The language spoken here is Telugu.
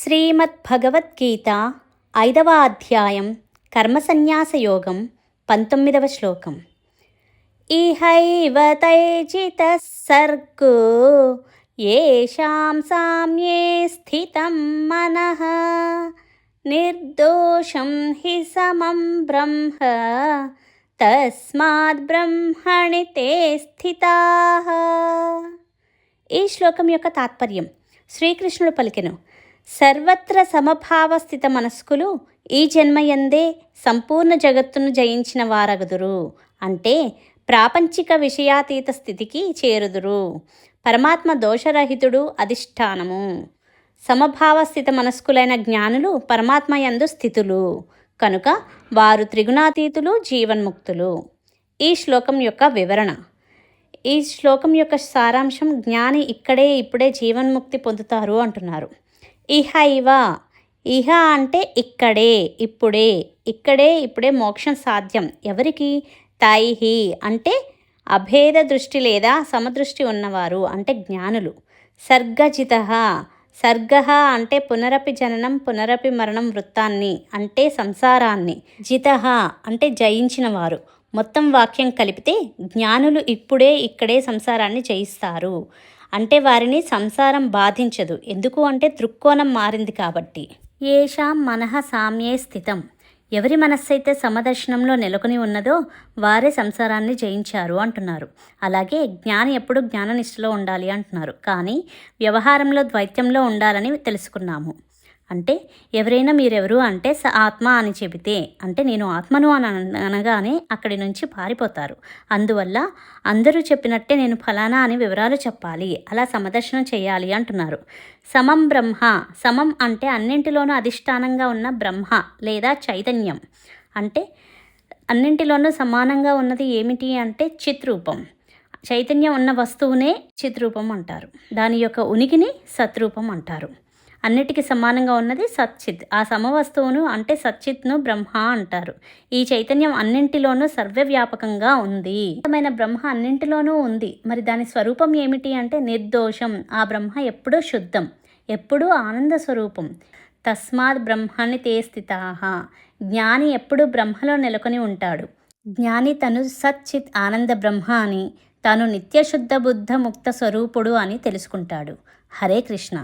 శ్రీమద్భగవద్గీత 5వ అధ్యాయం కర్మసన్యాసయోగం 19వ శ్లోకం. ఇహైవ తైజితః సర్గో యేషాం సామ్యే స్థితం మనః నిర్దోషం హి సమం బ్రహ్మ తస్మాద్ బ్రహ్మణి తే స్థితాః. ఈ శ్లోకం యొక్క తాత్పర్యం శ్రీకృష్ణుడు పలికెను, సర్వత్ర సమభావస్థిత మనస్కులు ఈ జన్మయందే సంపూర్ణ జగత్తును జయించిన వారగుదురు. అంటే ప్రాపంచిక విషయాతీత స్థితికి చేరుదురు. పరమాత్మ దోషరహితుడు అధిష్టానము. సమభావస్థిత మనస్కులైన జ్ఞానులు పరమాత్మ యందు స్థితులు కనుక వారు త్రిగుణాతీతులు, జీవన్ముక్తులు. ఈ శ్లోకం యొక్క వివరణ. ఈ శ్లోకం యొక్క సారాంశం, జ్ఞాని ఇక్కడే ఇప్పుడే జీవన్ముక్తి పొందుతారు అంటున్నారు. ఇహైవ, ఇహ అంటే ఇక్కడే ఇప్పుడే, ఇక్కడే ఇప్పుడే మోక్షం సాధ్యం. ఎవరికి? తైహి అంటే అభేద దృష్టి లేదా సమదృష్టి ఉన్నవారు అంటే జ్ఞానులు. సర్గజిత, సర్గ అంటే పునరపి జననం పునరపి మరణం వృత్తాన్ని అంటే సంసారాన్ని. జిత అంటే జయించిన వారు. మొత్తం వాక్యం కలిపితే జ్ఞానులు ఇప్పుడే ఇక్కడే సంసారాన్ని జయిస్తారు. అంటే వారిని సంసారం బాధించదు. ఎందుకు అంటే దృక్కోణం మారింది కాబట్టి. ఏషాం మనః సామ్యే స్థితం, ఎవరి మనస్సైతే సమదర్శనంలో నెలకొని ఉన్నదో వారే సంసారాన్ని జయించారు అంటున్నారు. అలాగే జ్ఞాని ఎప్పుడు జ్ఞాననిష్టలో ఉండాలి అంటున్నారు. కానీ వ్యవహారంలో ద్వైత్యంలో ఉండాలని తెలుసుకున్నాము. అంటే ఎవరైనా మీరెవరు అంటే ఆత్మ అని చెబితే, అంటే నేను ఆత్మను అని అనగానే అక్కడి నుంచి పారిపోతారు. అందువల్ల అందరూ చెప్పినట్టే నేను ఫలానా అని వివరాలు చెప్పాలి, అలా సమదర్శనం చేయాలి అంటున్నారు. సమం బ్రహ్మ, సమం అంటే అన్నింటిలోనూ అధిష్టానంగా ఉన్న బ్రహ్మ లేదా చైతన్యం. అంటే అన్నింటిలోనూ సమానంగా ఉన్నది ఏమిటి అంటే చిత్రూపం. చైతన్యం ఉన్న వస్తువునే చిత్రూపం అంటారు. దాని యొక్క ఉనికిని సత్రూపం అంటారు. అన్నిటికీ సమానంగా ఉన్నది సచ్చిత్. ఆ సమవస్తువును అంటే సచ్చిత్ను బ్రహ్మ అంటారు. ఈ చైతన్యం అన్నింటిలోనూ సర్వవ్యాపకంగా ఉంది. బ్రహ్మ అన్నింటిలోనూ ఉంది. మరి దాని స్వరూపం ఏమిటి అంటే నిర్దోషం. ఆ బ్రహ్మ ఎప్పుడూ శుద్ధం, ఎప్పుడూ ఆనంద స్వరూపం. తస్మాత్ బ్రహ్మణి తే స్థితాః, జ్ఞాని ఎప్పుడూ బ్రహ్మలో నెలకొని ఉంటాడు. జ్ఞాని తను సచ్చిత్ ఆనంద బ్రహ్మ అని, తాను నిత్యశుద్ధ బుద్ధ ముక్త స్వరూపుడు అని తెలుసుకుంటాడు. హరే కృష్ణ.